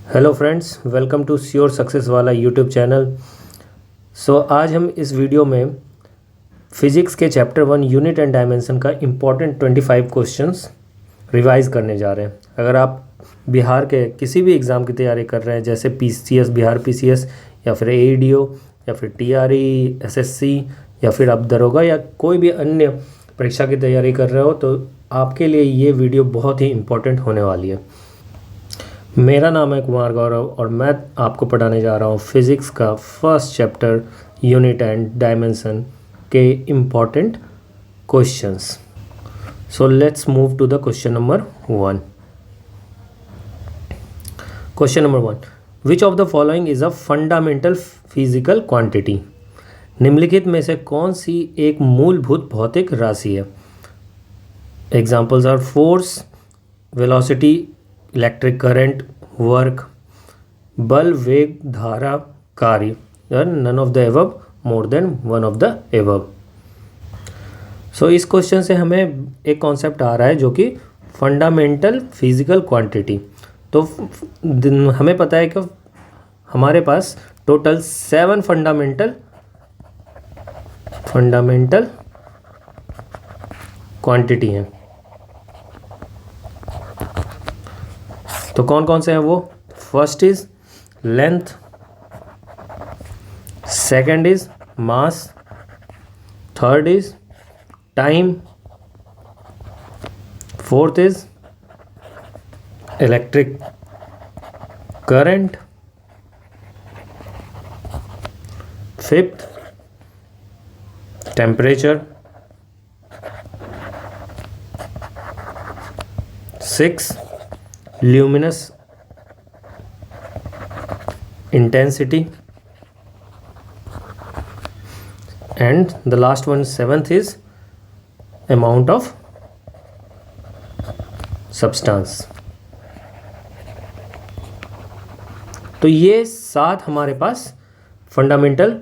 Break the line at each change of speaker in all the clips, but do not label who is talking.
Hello friends, welcome to sure success वाला YouTube channel. आज हम इस वीडियो में फिज़िक्स के चैप्टर 1 यूनिट एंड डायमेंशन का इम्पॉर्टेंट 25 क्वेश्चंस रिवाइज करने जा रहे हैं। अगर आप बिहार के किसी भी एग्ज़ाम की तैयारी कर रहे हैं, जैसे पीसीएस, बिहार पीसीएस, या फिर एईडीओ, या फिर टीआरई, एसएससी, या फिर आप दरोगा या कोई भी अन्य परीक्षा की तैयारी कर रहे हो, तो आपके लिए ये वीडियो बहुत ही इम्पोर्टेंट होने वाली है। मेरा नाम है कुमार गौरव और मैं आपको पढ़ाने जा रहा हूँ फिज़िक्स का first chapter unit and dimension के important questions. So let's move to the question number 1। Question number 1, which of the following is a fundamental physical quantity? निम्नलिखित में से कौन सी एक मूलभूत भौतिक राशि है? Examples are force, velocity, electric current, work, बल, वेग, धारा, कार्य, none of the above, more than one of the above. So इस क्वेश्चन से हमें एक कॉन्सेप्ट आ रहा है जो कि फंडामेंटल फिजिकल क्वांटिटी। तो हमें पता है कि हमारे पास टोटल 7 फंडामेंटल क्वांटिटी हैं। तो कौन कौन से हैं वो? First is length, second is mass, third is time, fourth is electric current, fifth temperature, six luminous intensity, and the last one, seventh, is amount of substance. तो ये 7 हमारे पास फंडामेंटल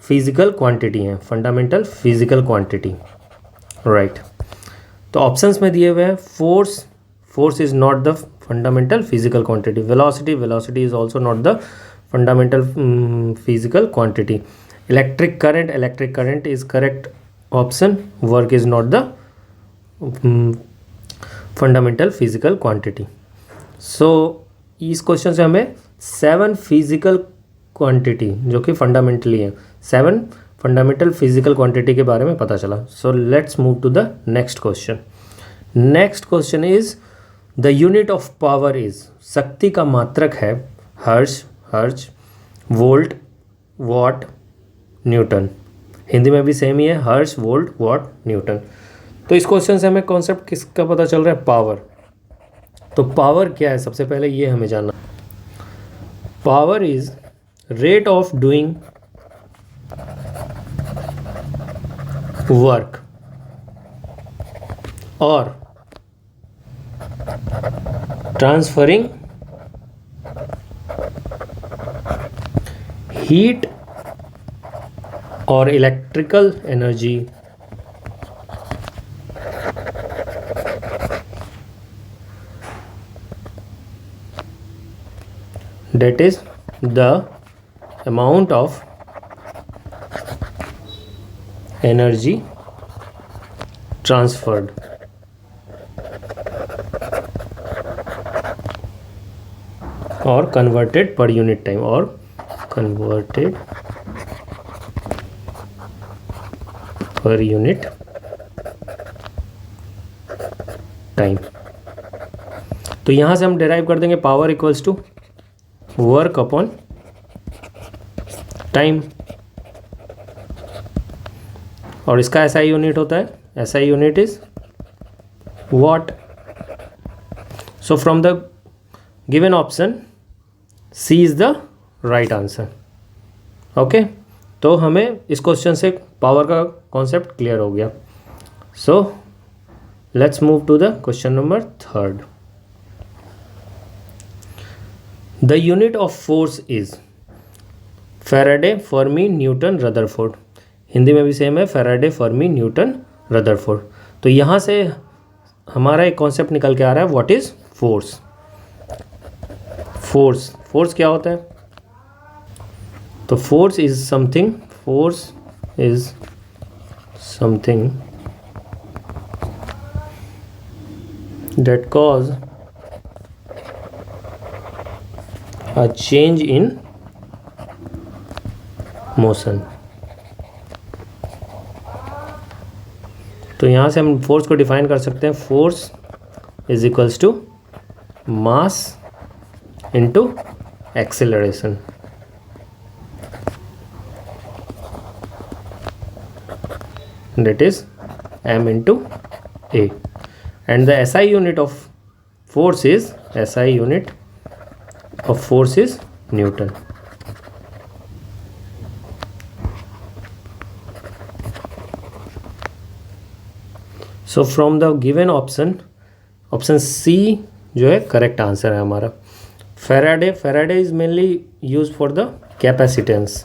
फिजिकल क्वांटिटी हैं। Fundamental physical quantity, right. तो options में दिए हुए हैं force is not the fundamental physical quantity. Velocity is also not the fundamental physical quantity. Electric current is correct option. Work is not the fundamental physical quantity. So इस question से हमें 7 physical quantity जो कि fundamentally है, 7 fundamental physical quantity के बारे में पता चला। So let's move to the next question. Next question is the unit of power is, शक्ति का मात्रक है hertz, volt, watt, newton. Hindi में भी सेम ही है, हर्ट्ज, वोल्ट, वॉट, न्यूटन। तो इस क्वेश्चन से हमें कॉन्सेप्ट किसका पता चल रहा है? पावर। तो पावर क्या है, सबसे पहले ये हमें जानना। Power is rate of doing work और transferring heat or electrical energy that is the amount of energy transferred और कन्वर्टेड पर यूनिट टाइम, और कन्वर्टेड पर यूनिट टाइम। तो यहाँ से हम डिराइव कर देंगे power equals to work upon time, और इसका एसआई यूनिट होता है, SI unit is watt. So from the given option C is the right answer. Okay, तो हमें इस क्वेश्चन से पावर का कॉन्सेप्ट क्लियर हो गया। So let's move to the question number 3। The unit of force is faraday, fermi, newton, rutherford. Hindi में भी same है, फैराडे, फर्मी, न्यूटन, रदरफोर्ड। तो यहाँ से हमारा एक कॉन्सेप्ट निकल के आ रहा है, व्हाट इज फोर्स। फोर्स क्या होता है? तो force is something that cause a change in motion. तो यहाँ से हम फोर्स को डिफाइन कर सकते हैं, force is equals to mass into acceleration. That is m into a. And the SI unit of force is Newton. So from the given option C जो है करेक्ट आंसर है हमारा. Faraday is mainly used for the capacitance.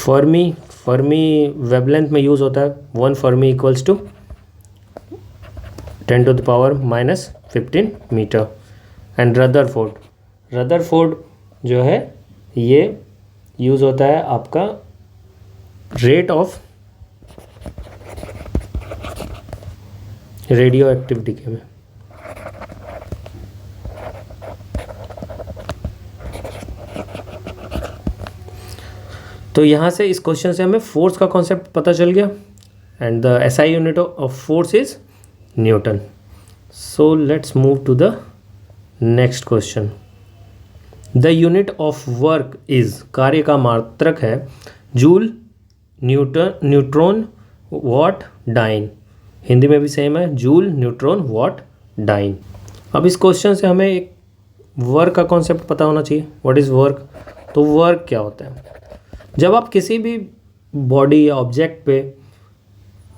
Fermi wavelength में use होता है. 1 fermi equals to 10⁻⁻15 metre. And rutherford जो है ये यूज़ होता है आपका रेट ऑफ रेडियो एक्टिविटी के में. तो यहाँ से इस क्वेश्चन से हमें फोर्स का कॉन्सेप्ट पता चल गया. And the SI unit of force is newton. So let's move to the next question. The unit of work is, कार्य का मात्रक है joule, neutron, watt, dyne. Hindi में भी सेम है, जूल, न्यूट्रॉन, वॉट, डाइन. अब इस क्वेश्चन से हमें एक वर्क का कॉन्सेप्ट पता होना चाहिए. What is work? तो वर्क क्या होता है? जब आप किसी भी बॉडी या ऑब्जेक्ट पे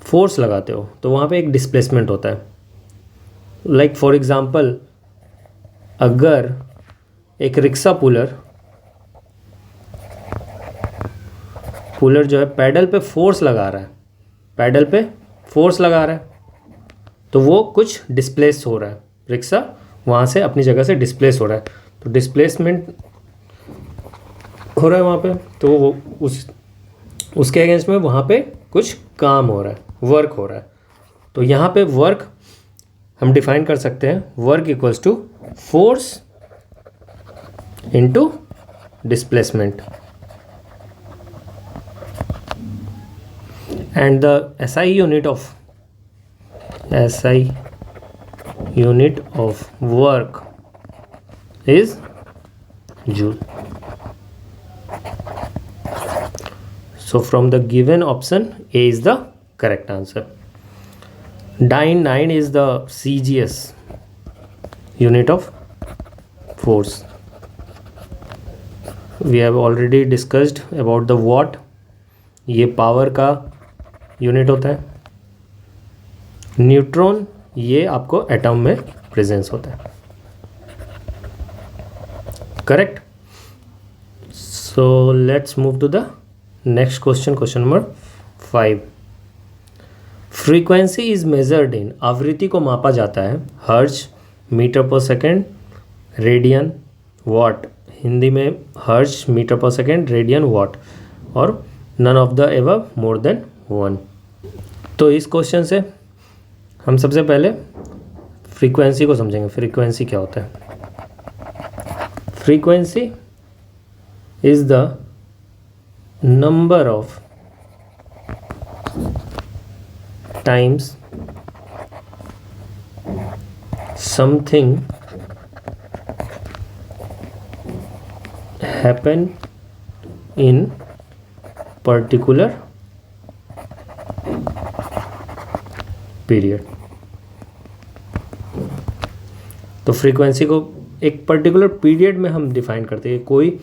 फोर्स लगाते हो तो वहाँ पे एक डिस्प्लेसमेंट होता है. लाइक फॉर एग्ज़ाम्पल, अगर एक रिक्शा पुलर जो है पैडल पे फोर्स लगा रहा है, तो वो कुछ डिस्प्लेस हो रहा है. रिक्शा वहाँ से अपनी जगह से डिस्प्लेस हो रहा है. तो डिस्प्लेसमेंट हो रहा है वहाँ पे, तो वो उसके अगेंस्ट में वहाँ पे कुछ काम हो रहा है, वर्क हो रहा है. तो यहाँ पे वर्क हम डिफाइन कर सकते हैं, work equals to force into displacement. And the SI unit of work is joule. So from the given option, A is the correct answer. Dyne is the CGS unit of force. We have already discussed about the watt. ये power का unit होता है. Neutron ये आपको atom में presence होता है. Correct. So let's move to the next question number 5. Frequency is measured in, आवृत्ति को मापा जाता है हर्ट्ज, मीटर पर सेकेंड, रेडियन, वॉट. हिंदी में हर्ट्ज, मीटर पर सेकेंड, रेडियन, वॉट, और none of the above more than 1. तो इस क्वेश्चन से हम सबसे पहले फ्रीक्वेंसी को समझेंगे. फ्रीक्वेंसी क्या होता है? Frequency is the number of times something happen in particular period. तो फ्रीक्वेंसी को एक पर्टिकुलर पीरियड में हम डिफाइन करते हैं. कोई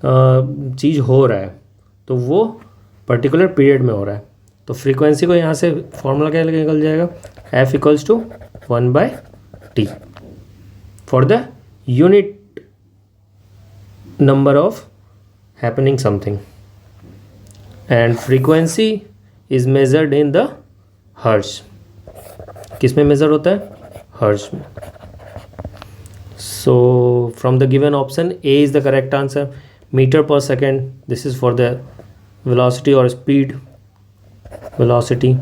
चीज़ हो रहा है तो वो पर्टिकुलर पीरियड में हो रहा है. तो फ्रीक्वेंसी को यहाँ से फॉर्मूला क्या निकल जाएगा? F equals to 1/T for the unit number of happening something. And frequency is measured in the hertz. किस में मेज़र होता है? हर्ट्ज में। So from the given option A is the correct answer. Metre पर second, this is for the velocity और speed, velocity.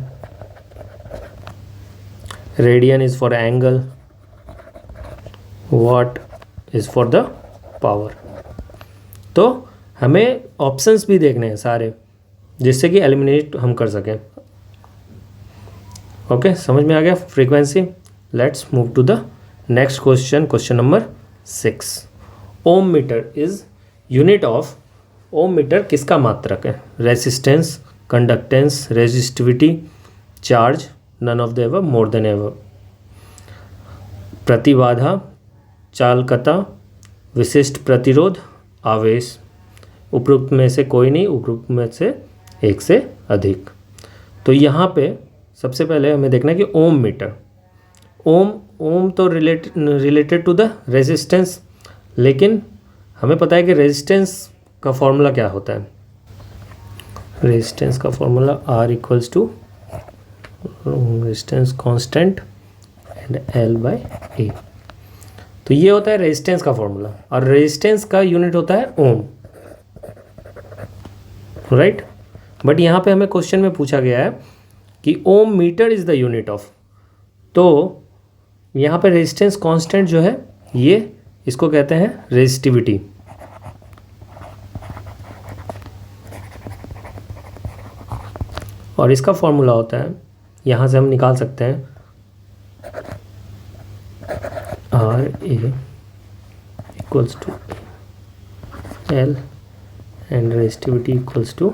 Radian is for angle, watt is for the power. तो हमें options भी देखने हैं सारे, जिससे कि एलिमिनेट हम कर सकें। ओके, समझ में आ गया frequency. Let's move to the next question, question number 6। Ohm metre is unit of, ohm metre किसका मात्रक है? Resistance, conductance, resistivity, charge, none of the above, more than above. प्रतिबाधा, चालकता, विशिष्ट प्रतिरोध, आवेश। उपरोक्त में से कोई नहीं, उपरोक्त में से एक से अधिक। तो यहाँ पे सबसे पहले हमें देखना है कि ओम मीटर, ओम तो रिलेटेड टू द रेजिस्टेंस, लेकिन हमें पता है कि रेजिस्टेंस का फॉर्मूला क्या होता है? रेजिस्टेंस का formula R equals to resistance constant and L/A। तो ये होता है रेजिस्टेंस का फॉर्मूला, और रेजिस्टेंस का यूनिट होता है ओम, राइट। बट यहाँ पे हमें क्वेश्चन में पूछा गया है कि ohm metre is the unit of, तो यहाँ पे रेजिस्टेंस कांस्टेंट जो है ये, इसको कहते हैं रेजिस्टिविटी। और इसका फॉर्मूला होता है, यहाँ से हम निकाल सकते हैं RA equals to L and resistivity equals to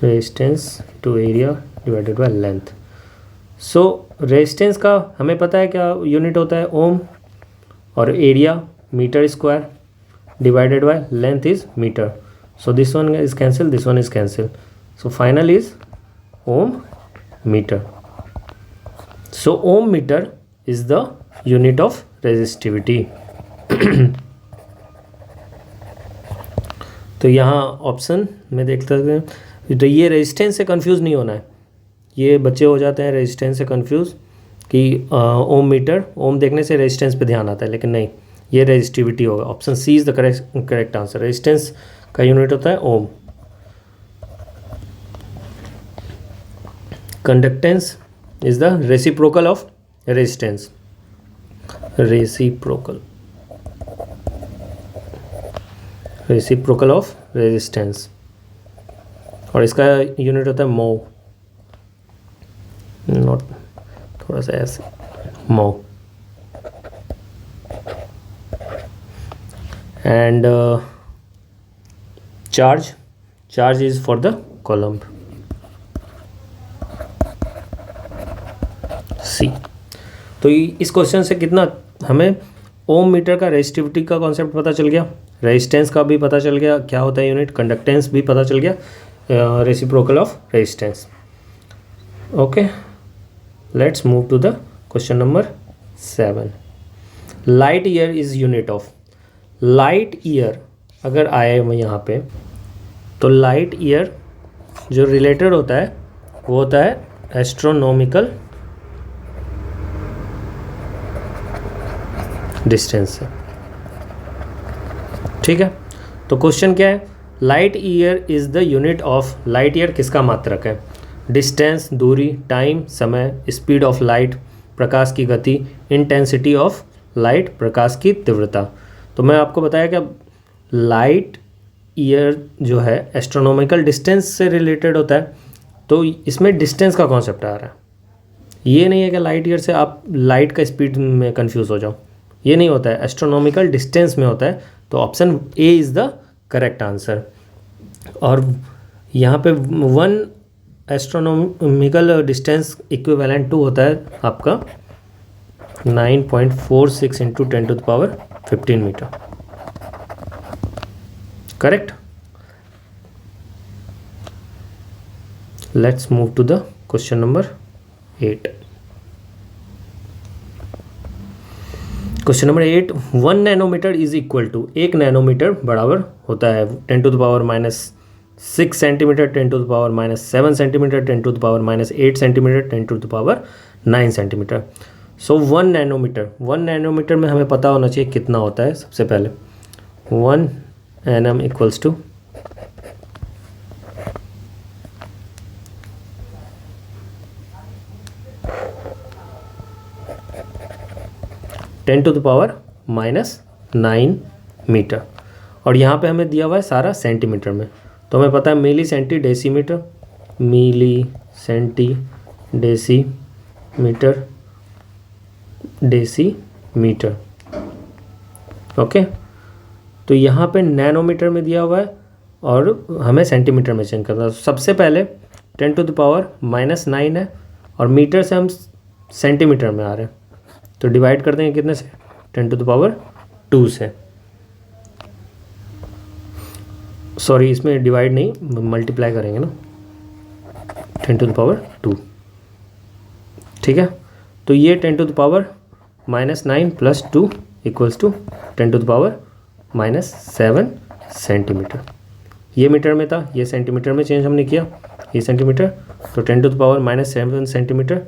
resistance to area divided by length. So resistance का हमें पता है क्या यूनिट होता है? ओम, और area metre square divided by length is metre. So this one is cancel, this one is cancel, so final is ohm metre. So ohm metre is the unit of resistivity. तो यहाँ option में देखते हैं, तो ये resistance से confuse नहीं होना है। ये बच्चे हो जाते हैं रेजिस्टेंस से कंफ्यूज कि ओम मीटर, ओम देखने से रेजिस्टेंस पे ध्यान आता है, लेकिन नहीं, ये रेजिस्टिविटी होगा। Option C is the correct answer. Resistance का यूनिट होता है ohm. Conductance is the reciprocal of resistance, reciprocal of resistance, और इसका यूनिट होता है मो, नॉट, थोड़ा सा ऐसे, mho. And charge is for the coulomb, C. तो इस क्वेश्चन से कितना हमें ओम मीटर का रेजिस्टिविटी का कॉन्सेप्ट पता चल गया, रेजिस्टेंस का भी पता चल गया क्या होता है यूनिट, कंडक्टेंस भी पता चल गया, reciprocal of resistance. Okay, let's move to the question number 7। Light year is unit of, light year अगर आए यहाँ पे, तो लाइट ईयर जो रिलेटेड होता है वो होता है एस्ट्रोनॉमिकल डिस्टेंस से, ठीक है। तो क्वेश्चन क्या है? Light year is the unit of, light year किसका मात्रक है? डिस्टेंस दूरी, टाइम समय, स्पीड ऑफ लाइट प्रकाश की गति, इंटेंसिटी ऑफ लाइट प्रकाश की तीव्रता। तो मैं आपको बताया कि लाइट ईयर जो है एस्ट्रोनॉमिकल डिस्टेंस से रिलेटेड होता है, तो इसमें डिस्टेंस का कॉन्सेप्ट आ रहा है। ये नहीं है कि लाइट ईयर से आप लाइट का स्पीड में कंफ्यूज हो जाओ, ये नहीं होता है, एस्ट्रोनॉमिकल डिस्टेंस में होता है। तो option A is the correct answer. और यहाँ पे 1 एस्ट्रोनॉमिकल डिस्टेंस इक्विवेलेंट टू होता है आपका 9.46 × 10⁻15 metre, correct. Let's move to the question number 8। Question number 8, 1 nanometre is equal to, 1 nanometre बराबर होता है 10⁻⁻6 centimetre, 10⁻⁻7 centimetre, 10⁻⁻8 centimetre, 9 centimetre. So 1 nanometre में हमें पता होना चाहिए कितना होता है। सबसे पहले 1 nm इक्वल्स टू 10⁻⁻9 मीटर, और यहाँ पे हमें दिया हुआ है सारा सेंटीमीटर में, तो हमें पता है मिली सेंटी डेसीमीटर, मिली सेंटी डेसीमीटर, डेसीमीटर। ओके, तो यहाँ पे नैनोमीटर में दिया हुआ है और हमें सेंटीमीटर में चेंज करना है। सबसे पहले 10⁻⁻9 है और मीटर से हम सेंटीमीटर में आ रहे हैं, तो डिवाइड कर देंगे कितने से, 10⁻2 से। सॉरी, इसमें डिवाइड नहीं, मल्टीप्लाई करेंगे ना, 10⁻2। ठीक है, तो ये 10⁻⁻9 प्लस 2 इक्वल्स टू 10⁻⁻7 सेंटीमीटर। ये मीटर में था, ये सेंटीमीटर में चेंज हमने किया, ये सेंटीमीटर, तो 10⁻⁻7 centimetre.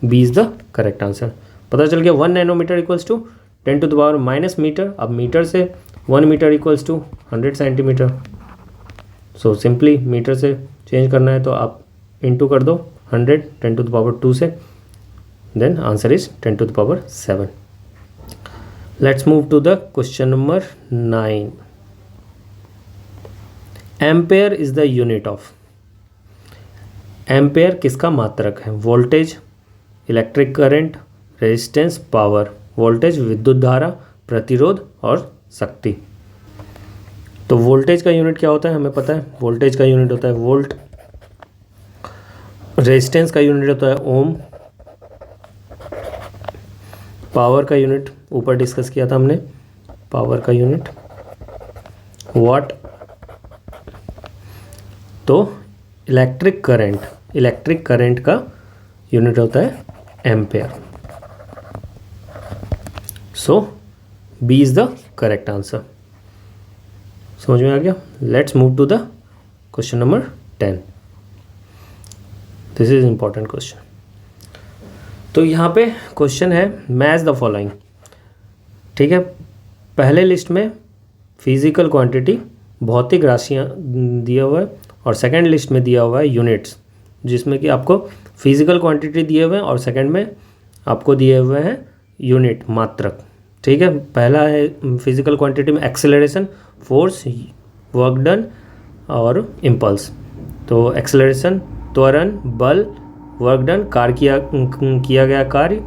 B is the correct answer. पता चल गया 1 नैनोमीटर इक्वल्स टू 10⁻⁻ मीटर। अब मीटर से 1 metre equals to 100 centimetre. So simply metre से चेंज करना है तो आप इंटू कर दो 100 10⁻2 से, then answer is 10⁻7। Let's move to the question number 9। Ampere is the unit of. Ampere किसका मात्रक है? Voltage, electric current, resistance, power. Voltage विद्युत धारा, प्रतिरोध और शक्ति। तो वोल्टेज का यूनिट क्या होता है हमें पता है, वोल्टेज का यूनिट होता है वोल्ट। रेजिस्टेंस का यूनिट होता है ओम। पावर का यूनिट ऊपर डिस्कस किया था हमने, पावर का यूनिट वाट। तो इलेक्ट्रिक करंट का यूनिट होता है ampere. So B is the correct answer. समझ में आ गया? Let's move to the question number 10। This is important question. तो यहाँ पे क्वेश्चन है मैच द फॉलोइंग। ठीक है, पहले लिस्ट में फिजिकल क्वांटिटी, भौतिक राशियाँ दिया हुआ है, और सेकंड लिस्ट में दिया हुआ है यूनिट्स, जिसमें कि आपको फिजिकल क्वांटिटी दिए हुए हैं और सेकंड में आपको दिए हुए हैं यूनिट, मात्रक। ठीक है, पहला है फिजिकल क्वांटिटी में एक्सेलरेशन, फोर्स, वर्क डन और इम्पल्स। तो एक्सेलरेशन त्वरण, बल, वर्क डन किया गया कार्य,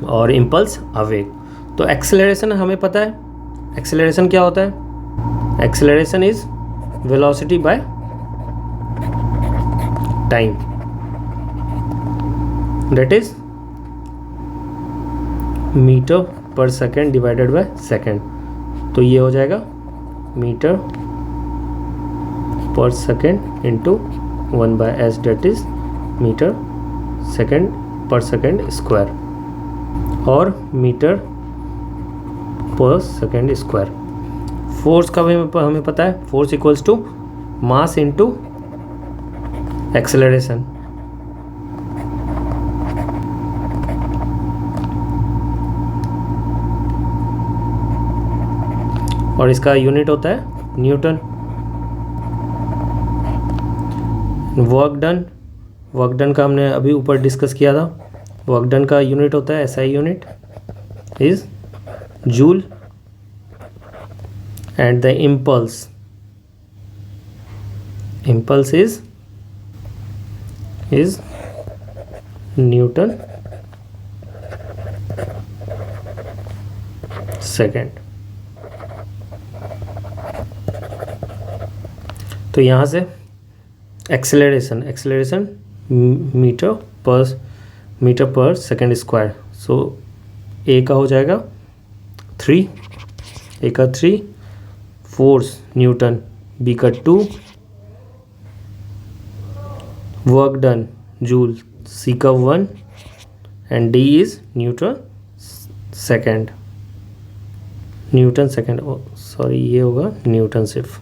और इम्पल्स आवेग। तो एक्सेलरेशन हमें पता है, एक्सेलरेशन क्या होता है? Acceleration is velocity by time, that is metre पर सेकेंड डिवाइडेड बाय सेकेंड। तो ये हो जाएगा मीटर पर second into 1/s, that is metre second पर सेकेंड स्क्वायर, और मीटर पर सेकेंड स्क्वायर। फोर्स का भी हमें पता है, force equals to mass into acceleration. और इसका यूनिट होता है न्यूटन। वर्क डन का हमने अभी ऊपर डिस्कस किया था। वर्क डन का यूनिट होता है SI unit is joule, and the impulse is Newton second. तो यहाँ से एक्सेलरेशन मीटर पर सेकेंड स्क्वायर। सो ए का हो जाएगा 3, ए का 3, फोर्स न्यूटन, बी का 2, वर्क डन जूल, सी का 1, and D is newton second. Sorry, ये होगा न्यूटन, सिर्फ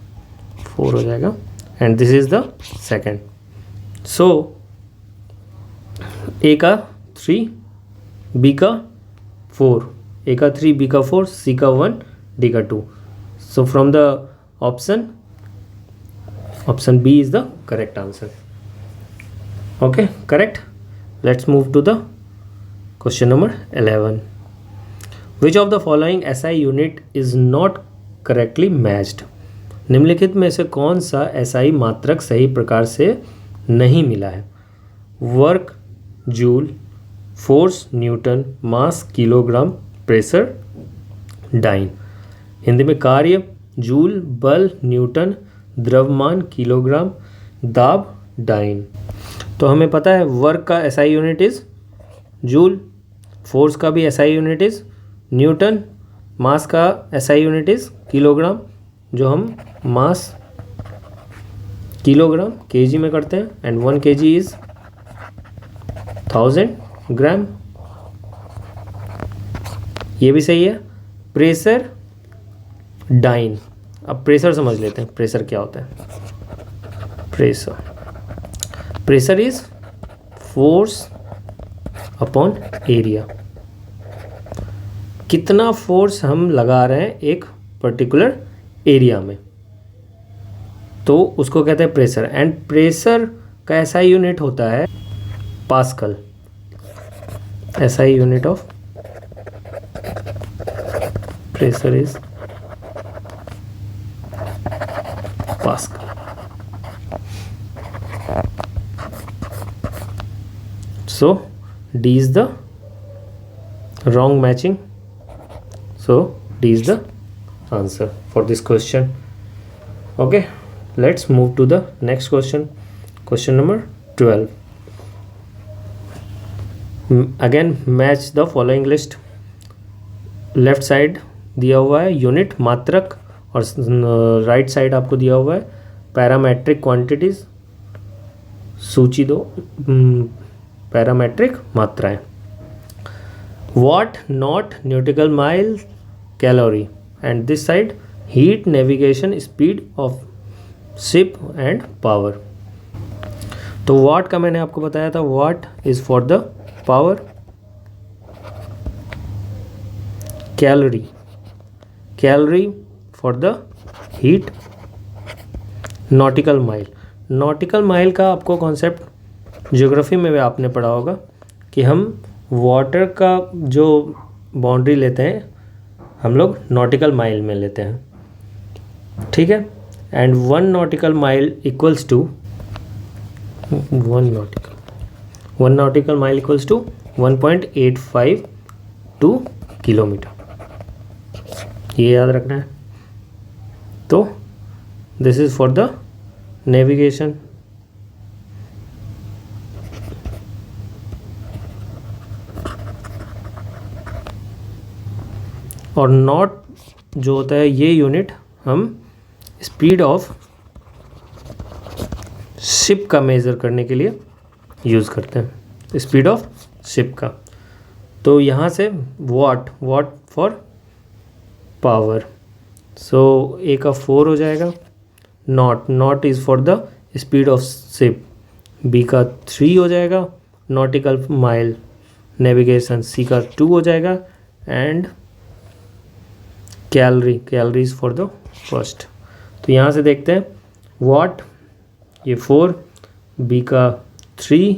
4 हो जाएगा, and this is the second. So A का 3 बी का 4, ए का 3, बी का 4, सी का 1, डी का 2. So from the option B is the correct answer. Okay, correct. Let's move to the question number 11. Which of the following SI unit is not correctly matched? निम्नलिखित में से कौन सा SI मात्रक सही प्रकार से नहीं मिला है? वर्क जूल, फोर्स न्यूटन, मास किलोग्राम, प्रेशर डाइन. हिंदी में कार्य जूल, बल न्यूटन, द्रव्यमान किलोग्राम, दाब डाइन. तो हमें पता है वर्क का SI unit is joule, force का भी SI यूनिट इज न्यूटन, मास का SI यूनिट इज किलोग्राम, जो हम मास किलोग्राम केजी में करते हैं, एंड 1 kg इज 1000 ग्राम. ये भी सही है. Pressure dine. अब प्रेशर समझ लेते हैं. प्रेशर क्या होता है? Pressure is force upon area. कितना फोर्स हम लगा रहे हैं एक पर्टिकुलर एरिया में, तो उसको कहते हैं प्रेशर. एंड प्रेशर का SI यूनिट होता है pascal. SI unit of pressure is pascal. So D is the wrong matching. So D is the answer for this question. Okay, let's move to the next question. Question number 12. Again match the following list. Left side दिया हुआ है unit मात्रक, और right side आपको दिया हुआ है parametric quantities. सूची दो पैरामेट्रिक मात्राएं. Watt, knot, nautical mile, calorie. And this side heat, navigation, speed of ship and power. तो वाट का मैंने आपको बताया था, watt is for the power. Calorie for the heat. Nautical mile का आपको कॉन्सेप्ट ज्योग्राफी में भी आपने पढ़ा होगा कि हम वाटर का जो बाउंड्री लेते हैं हम लोग नॉटिकल माइल में लेते हैं. ठीक है. And 1 nautical mile equals to 1.85 kilometre. ये याद रखना है. तो this is for the navigation. और नॉट जो होता है ये यूनिट हम स्पीड ऑफ शिप का मेज़र करने के लिए यूज़ करते हैं. स्पीड ऑफ शिप का. तो यहाँ से वाट फॉर पावर. सो ए का 4 हो जाएगा. Knot is for the speed of ship. B का 3 हो जाएगा. Nautical mile navigation. सी का 2 हो जाएगा. And calorie is for the first. तो यहाँ से देखते हैं वाट ये 4, बी का 3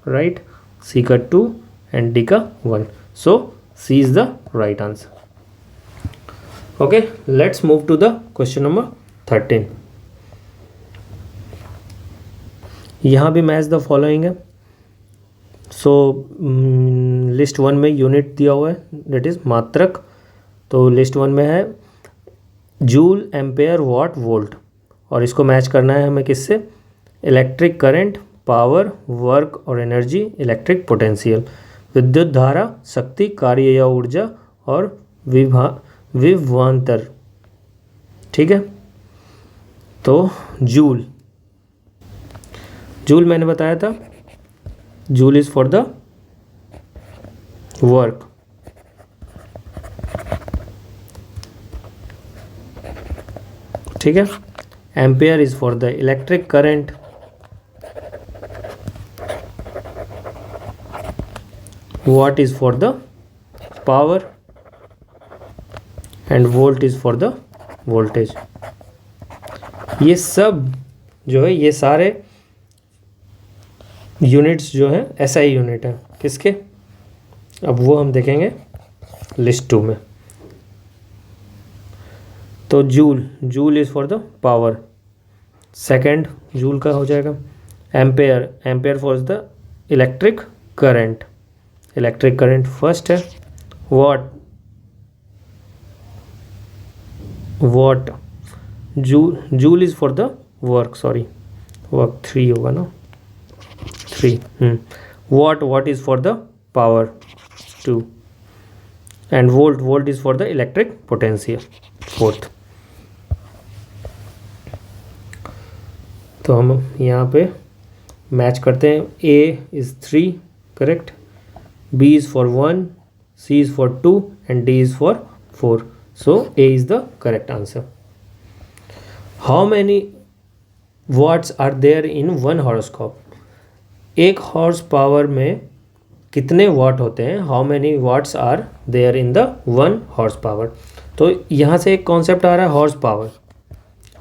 राइट, सी का 2 एंड डी का 1. So C is the right answer. Okay, let's move to the question number 13. यहाँ भी मैच द फॉलोइंग है. सो लिस्ट 1 में यूनिट दिया हुआ है दैट इज़ मात्रक. तो लिस्ट 1 में है जूल, एम्पेयर, वाट, वोल्ट. और इसको मैच करना है हमें किससे? इलेक्ट्रिक करंट, पावर, वर्क और एनर्जी, इलेक्ट्रिक पोटेंशियल. विद्युत धारा, शक्ति, कार्य या ऊर्जा और विभवांतर. ठीक है. तो जूल मैंने बताया था joule is for the work. ठीक है. Ampere is for the electric current. watt is for the power and volt is for the voltage. ये सब जो है, ये सारे यूनिट्स जो हैं SI यूनिट हैं किसके, अब वो हम देखेंगे लिस्ट 2 में. तो joule is for the power, second joule का हो जाएगा. Ampere for the electric current first है. Watt joule is for the work 3 होगा ना, 3. Watt is for the power 2 and volt is for the electric potential 4th. तो हम यहाँ पे मैच करते हैं. A is 3 correct, B is for 1, C is for 2 and D is for 4. So A is the correct answer. How many watts are there in 1 horoscope? एक horse power में कितने watt होते हैं? How many watts are there in the 1 horse power. तो यहाँ से एक concept आ रहा है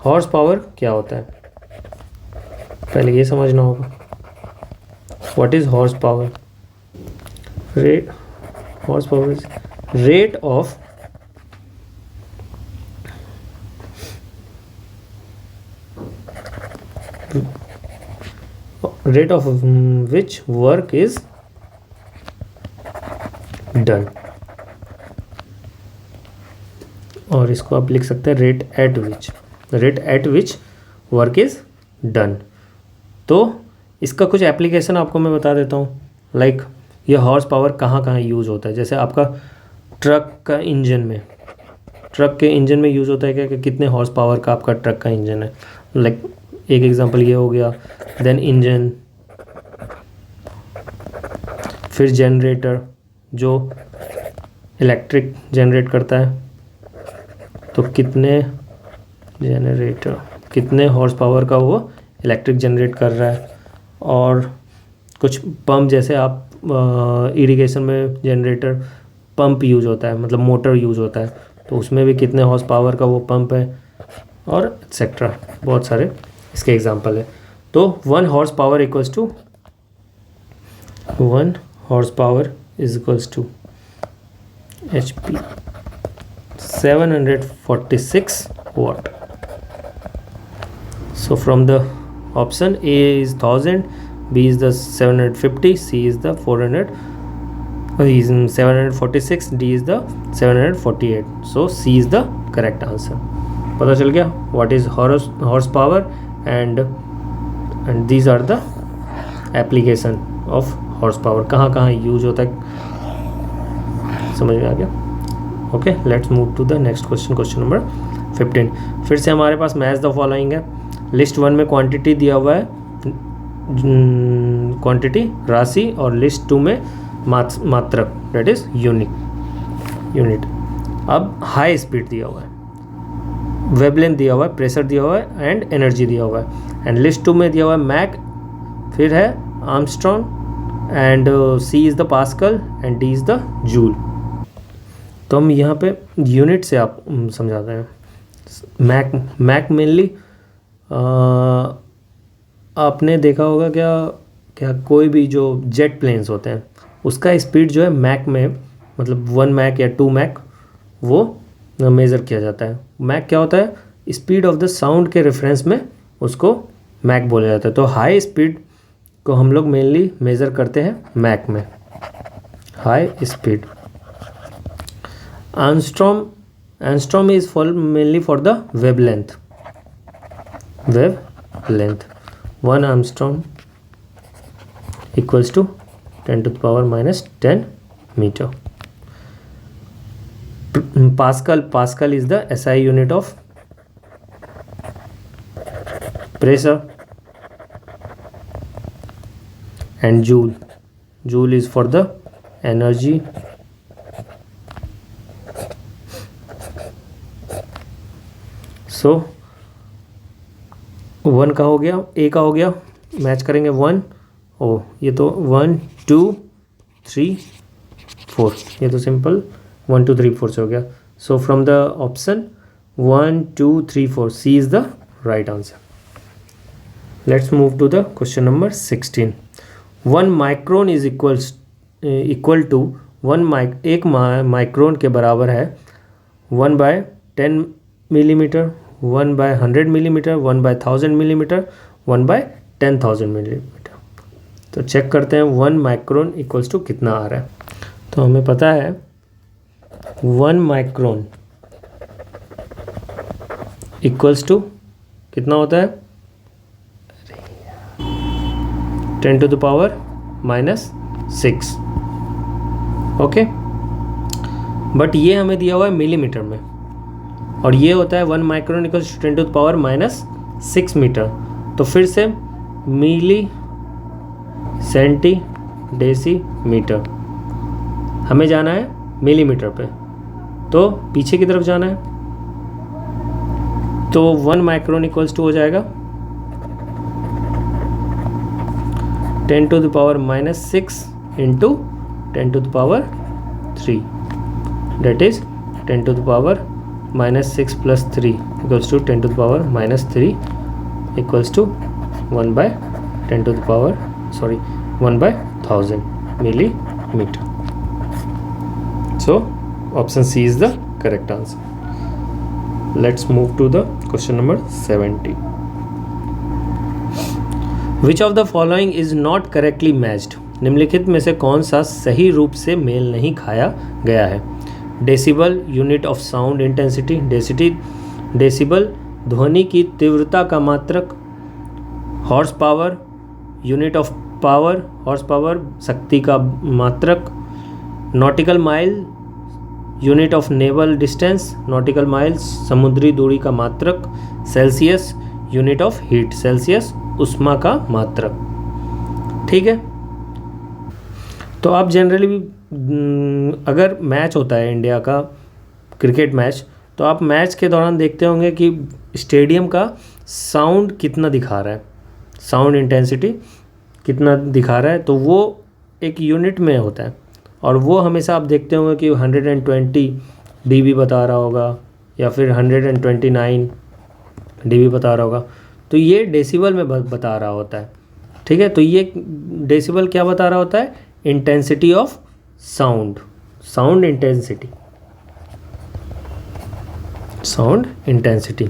हॉर्स पावर क्या होता है, पहले ये समझना होगा. What is horse power? Horse power is rate of which work is done, और इसको आप लिख सकते हैं rate at which work is done. तो इसका कुछ एप्लीकेशन आपको मैं बता देता हूँ. लाइक ये हॉर्स पावर कहाँ कहाँ यूज़ होता है. जैसे आपका ट्रक के इंजन में यूज़ होता है क्या, कि कितने हॉर्स पावर का आपका ट्रक का इंजन है. लाइक एक एग्जांपल ये हो गया. देन इंजन, फिर जनरेटर जो इलेक्ट्रिक जनरेट करता है, तो कितने हॉर्स पावर का वो इलेक्ट्रिक जनरेट कर रहा है. और कुछ पंप, जैसे आप इरिगेशन में जनरेटर पंप यूज़ होता है, मतलब मोटर यूज़ होता है, तो उसमें भी कितने हॉर्स पावर का वो पंप है, और एक्सेट्रा बहुत सारे इसके एग्जांपल है. तो 1 horse power equals to HP 746 watt. So from the option A is 1000, B is the 750, C is the 746, D is the 748. So C is the correct answer. पता चल गया what is horse power and these are the application of horse power. कहाँ कहाँ use होता है, समझ में आ गया. Okay, let's move to the next question number 15. फिर से हमारे पास मैच द फॉलोइंग है. लिस्ट 1 में क्वांटिटी दिया हुआ है, क्वांटिटी राशि, और लिस्ट 2 में मात्रक दैट इज यूनिट. अब हाई स्पीड दिया हुआ है, वेवलेंथ दिया हुआ है, प्रेशर दिया हुआ है एंड एनर्जी दिया हुआ है. एंड लिस्ट 2 में दिया हुआ है मैक, फिर है Armstrong, and C is the pascal and D is the joule. तो हम यहाँ पे यूनिट से आप समझाते हैं. मैक मेनली आपने देखा होगा क्या कोई भी जो जेट प्लेन्स होते हैं उसका स्पीड जो है मैक में, मतलब 1 मैक या 2 मैक वो मेज़र किया जाता है. मैक क्या होता है, स्पीड ऑफ द साउंड के रेफरेंस में उसको मैक बोला जाता है. तो हाई स्पीड को हम लोग मेनली मेज़र करते हैं मैक में, high speed. Angstrom is mainly for the wavelength. 1 Angstrom equals to 10 to the power minus 10 meter. Pascal is the SI unit of pressure. And Joule is for the energy. सो 1 का हो गया, A का हो गया, match करेंगे 1. ये तो 1 2 3 4, ये तो सिंपल 1 2 3 4 से हो गया. So from the option 1 2 3 4 C is the right answer. Let's move to the question number 16. 1 micron is equal to एक माइक्रोन के बराबर है 1/10 मिलीमीटर, 1/100 मिलीमीटर, 1/1000 मिलीमीटर, 1/10,000 मिलीमीटर. तो चेक करते हैं 1 माइक्रोन इक्वल्स टू कितना आ रहा है. तो हमें पता है 1 माइक्रोन इक्वल्स टू कितना होता है 10⁻⁻⁶. ओके, बट ये हमें दिया हुआ है मिलीमीटर में और ये होता है 1 माइक्रोन इक्वल्स टू 10⁻⁻6 मीटर. तो फिर से मिली, सेंटी, डेसीमीटर. हमें जाना है मिलीमीटर पे, तो पीछे की तरफ जाना है. तो 1 माइक्रोन इक्वल्स टू हो जाएगा 10⁻⁻6 into 10⁻3. That is 10⁻⁻6 plus 3 equals to 10⁻⁻3 equals to 1/1000 millimetre. So option C is the correct answer. Let's move to the question number 70. Which of the following is not correctly matched? निम्नलिखित में से कौन सा सही रूप से मेल नहीं खाया गया है? Decibel unit of sound intensity. Decibel ध्वनि की तीव्रता का मात्रक. Horse power unit of power, horse power शक्ति का मात्रक. Nautical mile unit of naval distance. Nautical miles समुद्री दूरी का मात्रक. Celsius unit of heat. Celsius उष्मा का मात्रक. ठीक है, तो आप जनरली भी अगर मैच होता है इंडिया का क्रिकेट मैच, तो आप मैच के दौरान देखते होंगे कि स्टेडियम का साउंड कितना दिखा रहा है, साउंड इंटेंसिटी कितना दिखा रहा है. तो वो एक यूनिट में होता है और वो हमेशा आप देखते होंगे कि 120 dB बता रहा होगा या फिर 129 dB बता रहा होगा. तो ये डेसिबल में बता रहा होता है. ठीक है, तो ये डेसिबल क्या बता रहा होता है? Intensity of sound, sound intensity, sound intensity.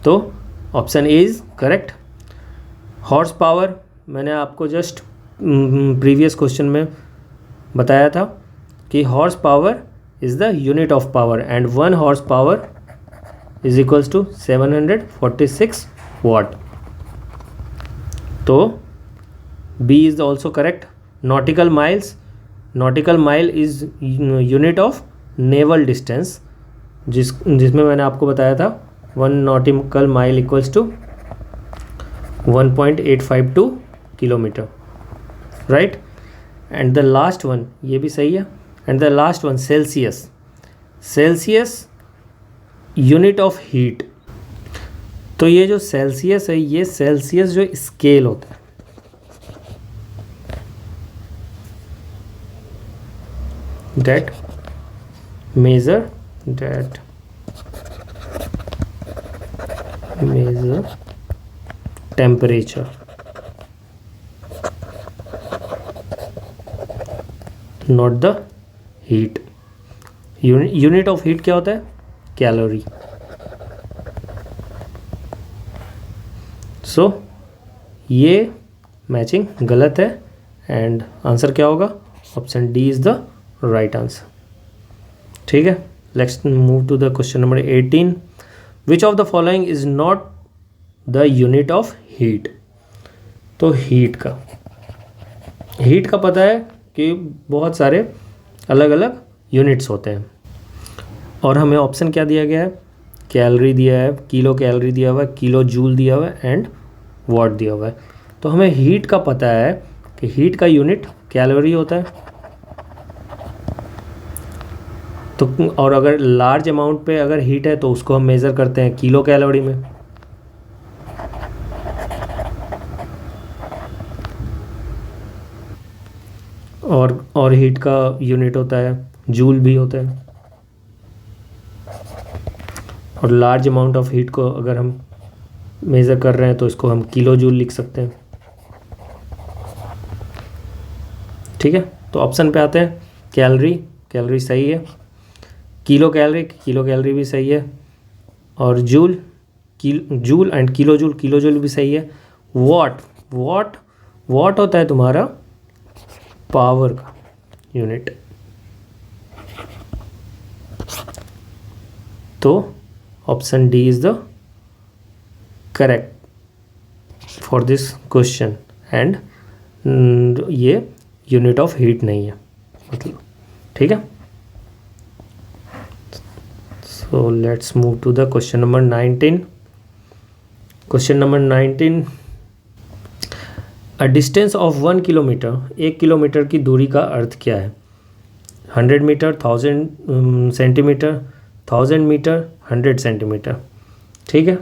तो option A is correct. Horse power मैंने आपको जस्ट प्रीवियस क्वेश्चन में बताया था कि horse power is the unit of power and 1 horse power is equals to 746 watt. तो B is also correct. Nautical miles, nautical mile is unit of naval distance, जिसमें मैंने आपको बताया था 1 nautical mile equals to 1.852 kilometre. Right, and the last one, ये भी सही है. And the last one Celsius. Celsius unit of heat. तो ये जो सेल्सियस है, ये सेल्सियस जो स्केल होता है, that measure temperature, not the heat. Unit of heat क्या होता है? कैलोरी. सो ये मैचिंग गलत है एंड आंसर क्या होगा? Option D is the right answer. ठीक है, let's move to the question number 18. Which of the following is not the unit of heat? तो हीट का पता है कि बहुत सारे अलग अलग यूनिट्स होते हैं और हमें ऑप्शन क्या दिया गया है? कैलोरी दिया है, किलो कैलोरी दिया हुआ है, किलो जूल दिया हुआ है एंड वाट दिया हुआ है. तो हमें हीट का पता है कि हीट का यूनिट कैलोरी होता है. तो और अगर लार्ज अमाउंट पे अगर हीट है तो उसको हम मेज़र करते हैं किलो कैलोरी में. और हीट का यूनिट होता है जूल भी होता है। और लार्ज अमाउंट ऑफ हीट को अगर हम मेज़र कर रहे हैं तो इसको हम किलो जूल लिख सकते हैं। ठीक है, तो ऑप्शन पे आते हैं। कैलोरी सही है, किलो कैलोरी भी सही है, और जूल एंड किलो जूल भी सही है। वॉट होता है तुम्हारा पावर का यूनिट। तो option D is the correct for this question. And ये यूनिट ऑफ हीट नहीं है मतलब। ठीक है, so let's move to the question number 19। Question number 19, a distance of 1 kilometre, 1 kilometre की दूरी का अर्थ क्या है? 100 मीटर, 1000 सेंटीमीटर, 1000 मीटर, 100 सेंटीमीटर। ठीक है,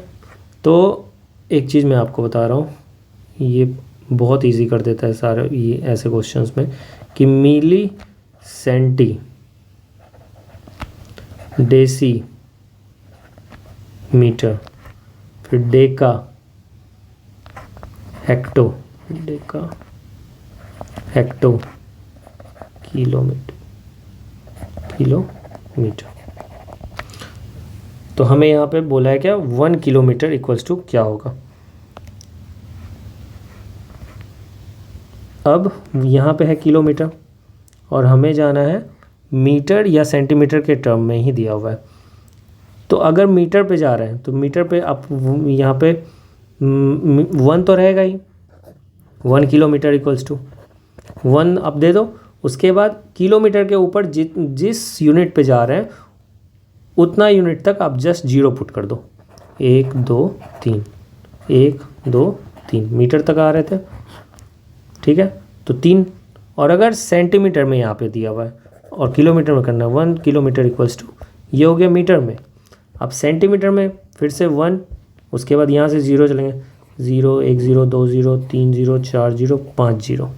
तो एक चीज़ मैं आपको बता रहा हूँ, ये बहुत इजी कर देता है सारे ये ऐसे क्वेश्चंस में, कि मिली, सेंटी, डेसी मीटर, फिर डेका, हेक्टो, किलोमीटर। तो हमें यहाँ पे बोला है क्या, 1 किलोमीटर इक्वल्स टू क्या होगा? अब यहाँ पे है किलोमीटर और हमें जाना है मीटर या सेंटीमीटर के टर्म में ही दिया हुआ है। तो अगर मीटर पे जा रहे हैं तो मीटर पे आप यहाँ पे 1 तो रहेगा ही, 1 किलोमीटर इक्वल्स टू 1 आप दे दो। उसके बाद किलोमीटर के ऊपर जिस यूनिट पे जा रहे हैं उतना यूनिट तक आप जस्ट 0 पुट कर दो। 1 2 3, 1 2 3 मीटर तक आ रहे थे। ठीक है, तो 3। और अगर सेंटीमीटर में यहाँ पे दिया हुआ है और किलोमीटर में करना है, 1 किलोमीटर इक्वल्स टू, ये हो गया मीटर में। अब सेंटीमीटर में फिर से 1, उसके बाद यहाँ से 0 चलेंगे, 0 1 0 2 0 3 0 4 0 5 0।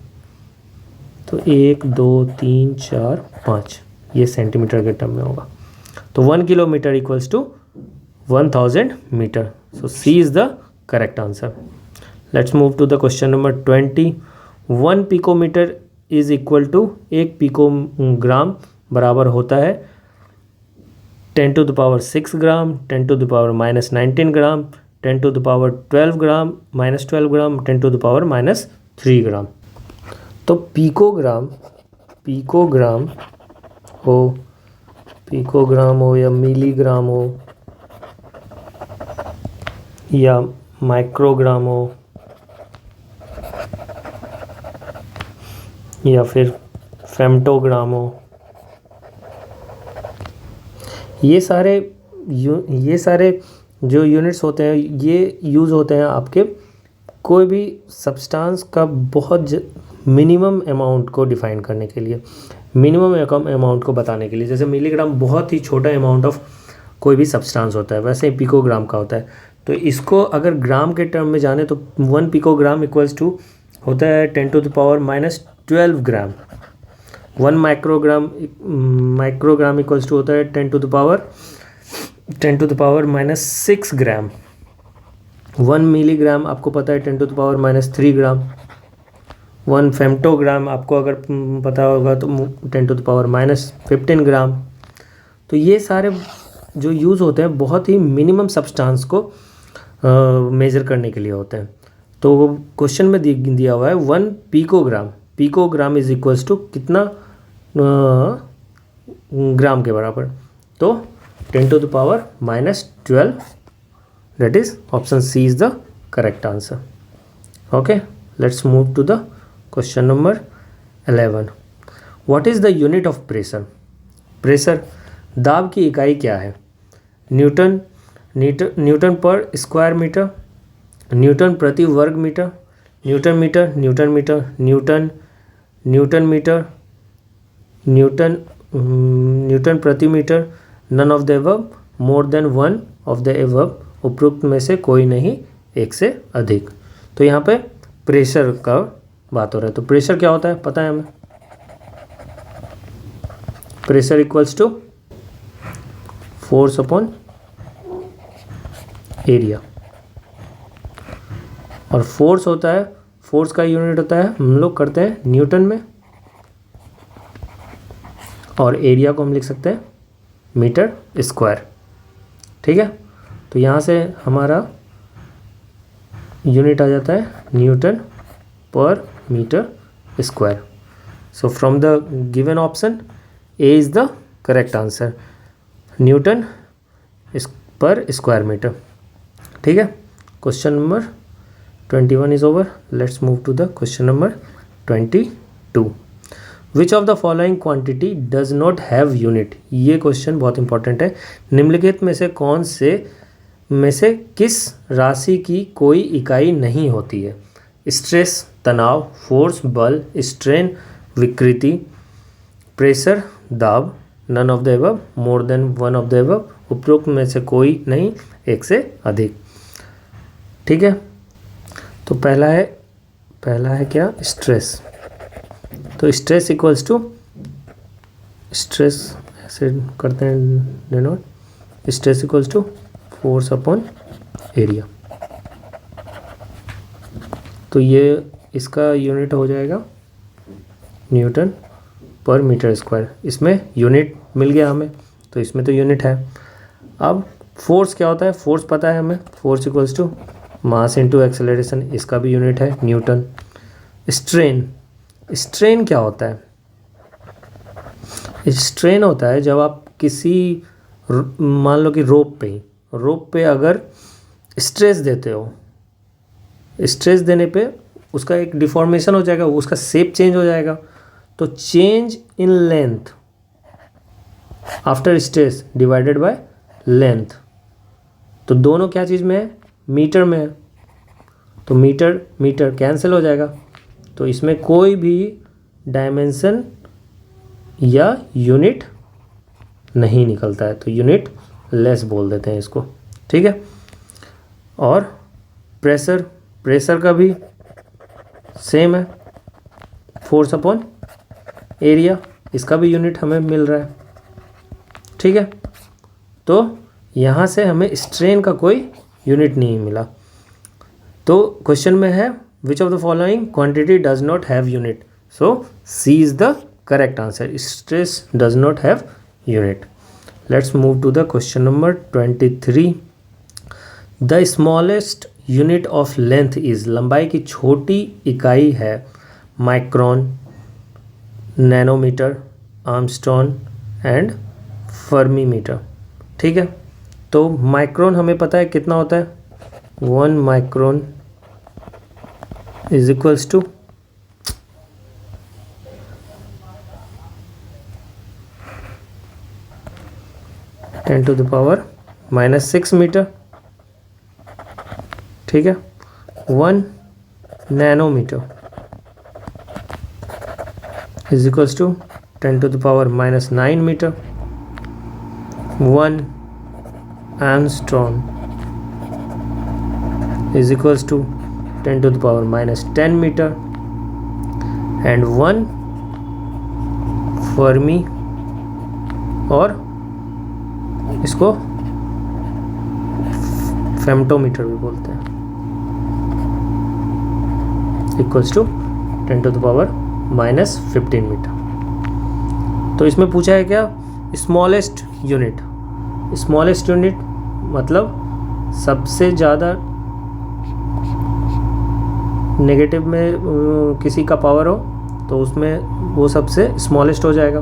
तो 1 2 3 4 5 ये सेंटीमीटर के टर्म में होगा। तो 1 kilometre equals to 1000 metre. So C is the correct answer. Let's move to the question number 20। 1 picometre is equal to, 1 picogram बराबर होता है 10⁻6 ग्राम, 10⁻−19 ग्राम, 10⁻12 ग्राम, -12 ग्राम, 10⁻−3 ग्राम। तो पिकोग्राम हो या मिलीग्राम हो या माइक्रोग्राम हो या फिर फेम्टोग्राम हो, ये सारे जो यूनिट्स होते हैं ये यूज़ होते हैं आपके कोई भी सब्सटेंस का बहुत मिनिमम अमाउंट को डिफ़ाइन करने के लिए, मिनिमम अमाउंट को बताने के लिए। जैसे मिलीग्राम बहुत ही छोटा अमाउंट ऑफ कोई भी सब्सटेंस होता है, वैसे ही पिकोग्राम का होता है। तो इसको अगर ग्राम के टर्म में जाने तो 1 पिकोग्राम इक्वल्स टू होता है 10⁻12 ग्राम। 1 माइक्रोग्राम इक्वल्स टू होता है 10⁻6 ग्राम। 1 मिलीग्राम आपको पता है 10⁻3 ग्राम। 1 फेम्टोग्राम आपको अगर पता होगा तो 10⁻15 ग्राम। तो ये सारे जो यूज़ होते हैं बहुत ही मिनिमम सब्सटेंस को मेज़र करने के लिए होते हैं। तो क्वेश्चन में दिया हुआ है 1 पिकोग्राम इज इक्वल्स टू कितना ग्राम के बराबर, तो 10⁻12, that is option C is the correct answer. Okay, let's move to the question number 11। What is the unit of pressure? दाब की इकाई क्या है? न्यूटन पर स्क्वायर मीटर, न्यूटन प्रति वर्ग मीटर, न्यूटन प्रति metre, none of the above, more than one of the above, उपरोक्त में से कोई नहीं, एक से अधिक। तो यहाँ पे प्रेशर का बात हो रहा है। तो प्रेशर क्या होता है पता है हमें? Pressure equals to force upon area, और फोर्स होता है, फोर्स का यूनिट होता है, हम लोग करते हैं न्यूटन में, और एरिया को हम लिख सकते हैं मीटर स्क्वायर। ठीक है, तो यहाँ से हमारा यूनिट आ जाता है न्यूटन पर metre square. So from the given option A is the correct answer, newton पर स्क्वायर मीटर। ठीक है, question number 21 is over. Let's move to the question number 22। Which of the following quantity does not have unit. ये question बहुत important है। निम्नलिखित में से कौन से में से किस राशि की कोई इकाई नहीं होती है। स्ट्रेस तनाव, फोर्स बल, स्ट्रेन विकृति, प्रेशर दाब, none of the above, more than one of the above. उपरोक्त में से कोई नहीं, एक से अधिक। ठीक है, तो पहला है क्या, स्ट्रेस। तो स्ट्रेस इक्वल्स टू, स्ट्रेस ऐसे करते हैं denote, stress equals to force upon area. तो ये इसका यूनिट हो जाएगा न्यूटन पर मीटर स्क्वायर। इसमें यूनिट मिल गया हमें, तो इसमें तो यूनिट है। अब फोर्स क्या होता है, फोर्स पता है हमें, force equals to mass into acceleration, इसका भी यूनिट है न्यूटन। स्ट्रेन, स्ट्रेन क्या होता है, स्ट्रेन होता है जब आप किसी, मान लो कि रोप पे अगर स्ट्रेस देते हो, स्ट्रेस देने पे उसका एक डिफॉर्मेशन हो जाएगा, उसका शेप चेंज हो जाएगा। तो change in length after stress divided by length, तो दोनों क्या चीज़ में है, मीटर में है। तो मीटर कैंसिल हो जाएगा, तो इसमें कोई भी डायमेंशन या यूनिट नहीं निकलता है, तो यूनिट लेस बोल देते हैं इसको। ठीक है, और प्रेशर का भी सेम है, फोर्स अपॉन एरिया, इसका भी यूनिट हमें मिल रहा है। ठीक है, तो यहाँ से हमें स्ट्रेन का कोई यूनिट नहीं मिला। तो क्वेश्चन में है which of the following quantity does not have unit, so C is the correct answer, stress does not have unit. Let's move to the question number 23। The smallest unit of length is, लंबाई की छोटी इकाई है micron, nanometre, angstrom and fermimetre. ठीक है, तो micron हमें पता है कितना होता है, 1 micron is equals to 10⁻⁻6 metre. ठीक है, 1 nanometre is equals to 10⁻⁹ metre. 1 angstrom is equals to 10⁻⁻10 metre, and 1 fermi, और इसको फेम्टोमीटर भी बोलते हैं, इक्वल्स टू 10⁻⁻15 मीटर। तो इसमें पूछा है क्या, स्मॉलेस्ट यूनिट। स्मॉलेस्ट यूनिट मतलब सबसे ज़्यादा नेगेटिव में किसी का पावर हो तो उसमें वो सबसे स्मॉलेस्ट हो जाएगा।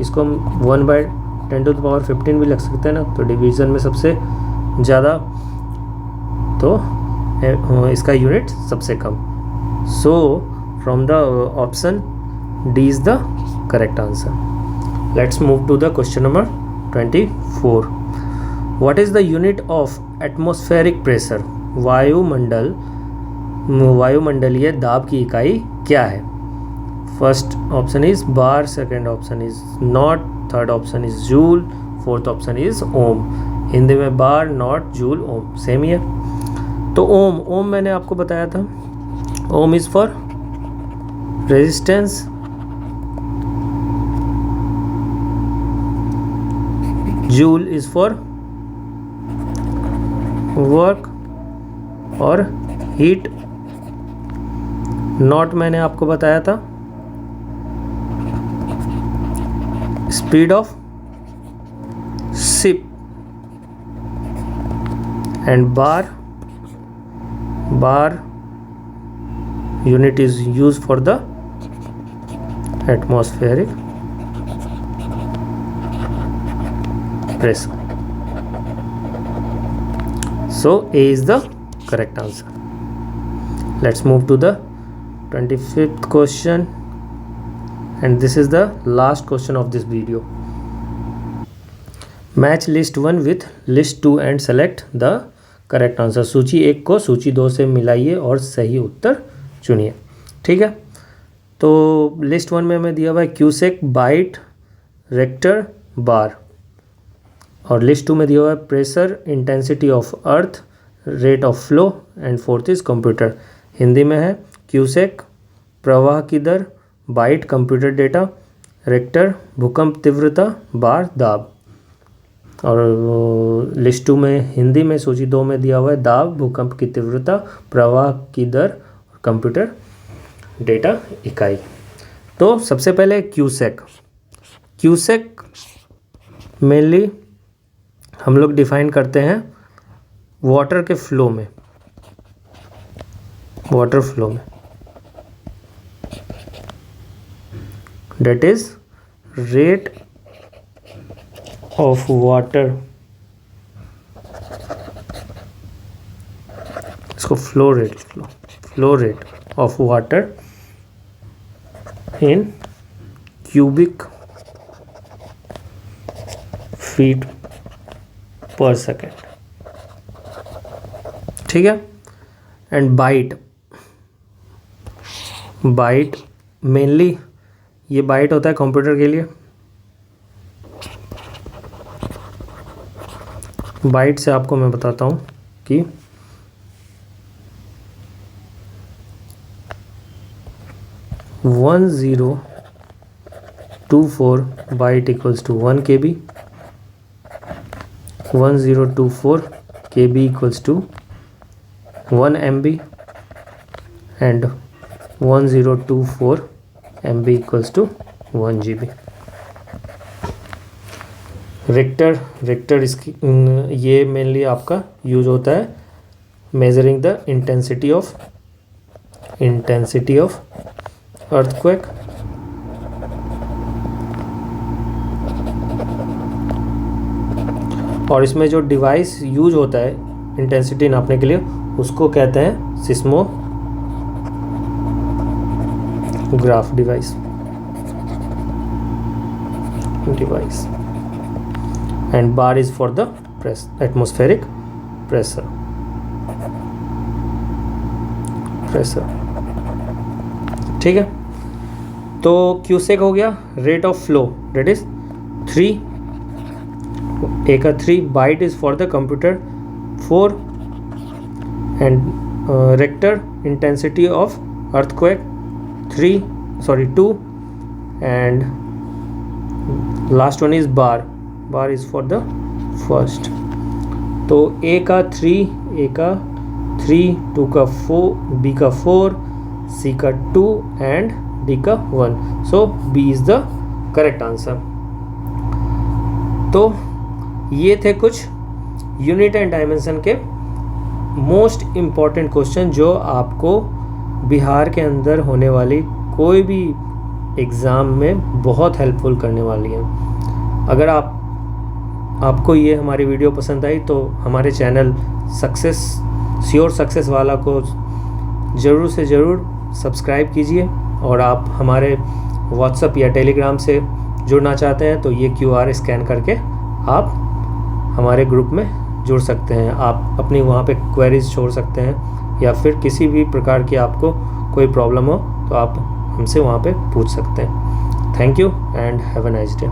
इसको हम 1/10⁻15 भी लिख सकते हैं ना, तो डिवीज़न में सबसे ज़्यादा, तो इसका यूनिट सबसे कम। So from the option D is the correct answer. Let's move to the question number 24। What is the unit of atmospheric pressure. वायुमंडलीय दाब की इकाई क्या है। First option is bar, second option is knot, third option is joule, fourth option is ohm. Hindi में bar, knot, joule, ohm same ही है। तो ओम मैंने आपको बताया था, ohm is for resistance joule is for work और हीट नॉट मैंने आपको बताया था speed of ship and bar unit is used for the atmospheric pressure. So A is the correct answer. Let's move to the 25th question, and this is the last question of this video. Match list 1 with list 2 and select the correct answer. सूची 1 को सूची 2 से मिलाइए और सही उत्तर चुनिए। ठीक है, तो लिस्ट 1 में हमें दिया हुआ है क्यूसेक, बाइट, रेक्टर, बार, और लिस्ट 2 में दिया हुआ है pressure, intensity of earth, rate of flow, and fourth is computer. Hindi में है क्यूसेक प्रवाह की दर, बाइट कंप्यूटर डेटा, रेक्टर भूकंप तीव्रता, बार दाब। और लिस्ट 2 में हिंदी में सूची 2 में दिया हुआ है दाब, भूकंप की तीव्रता, प्रवाह की दर, कंप्यूटर डेटा इकाई। तो सबसे पहले क्यूसेक मेनली हम लोग डिफाइन करते हैं वाटर फ्लो में that is rate of water, इसको flow rate of water in cubic feet per second। ठीक है, एंड बाइट मेनली ये बाइट होता है कंप्यूटर के लिए। बाइट से आपको मैं बताता हूँ कि 1024 byte equals to 1 KB, 1024 KB equals to 1 MB, and 1024 MB equals to 1 GB। Rector इसकी ये मेनली आपका यूज होता है measuring the intensity of earthquake, और इसमें जो डिवाइस यूज होता है इंटेंसिटी नापने के लिए उसको कहते हैं seismograph device. And bar is for the atmospheric pressure. ठीक है, तो क्यूसेक हो गया। Rate of flow that is 3, A का 3, byte is for the computer 4, and Richter intensity of earthquake 2, and last one is bar is for the first. तो A का 3, to का 4, B का 4, C का 2 एंड D का 1। सो B is the correct answer. तो ये थे कुछ यूनिट एंड डायमेंशन के मोस्ट इम्पॉर्टेंट क्वेश्चन जो आपको बिहार के अंदर होने वाली कोई भी एग्ज़ाम में बहुत हेल्पफुल करने वाली है। अगर आपको ये हमारी वीडियो पसंद आई तो हमारे चैनल श्योर सक्सेस वाला को ज़रूर से ज़रूर सब्सक्राइब कीजिए, और आप हमारे व्हाट्सएप या टेलीग्राम से जुड़ना चाहते हैं तो ये QR स्कैन करके आप हमारे ग्रुप में जुड़ सकते हैं। आप अपनी वहाँ पे क्वेरीज छोड़ सकते हैं, या फिर किसी भी प्रकार की आपको कोई प्रॉब्लम हो तो आप हमसे वहाँ पे पूछ सकते हैं। Thank you and have a nice day.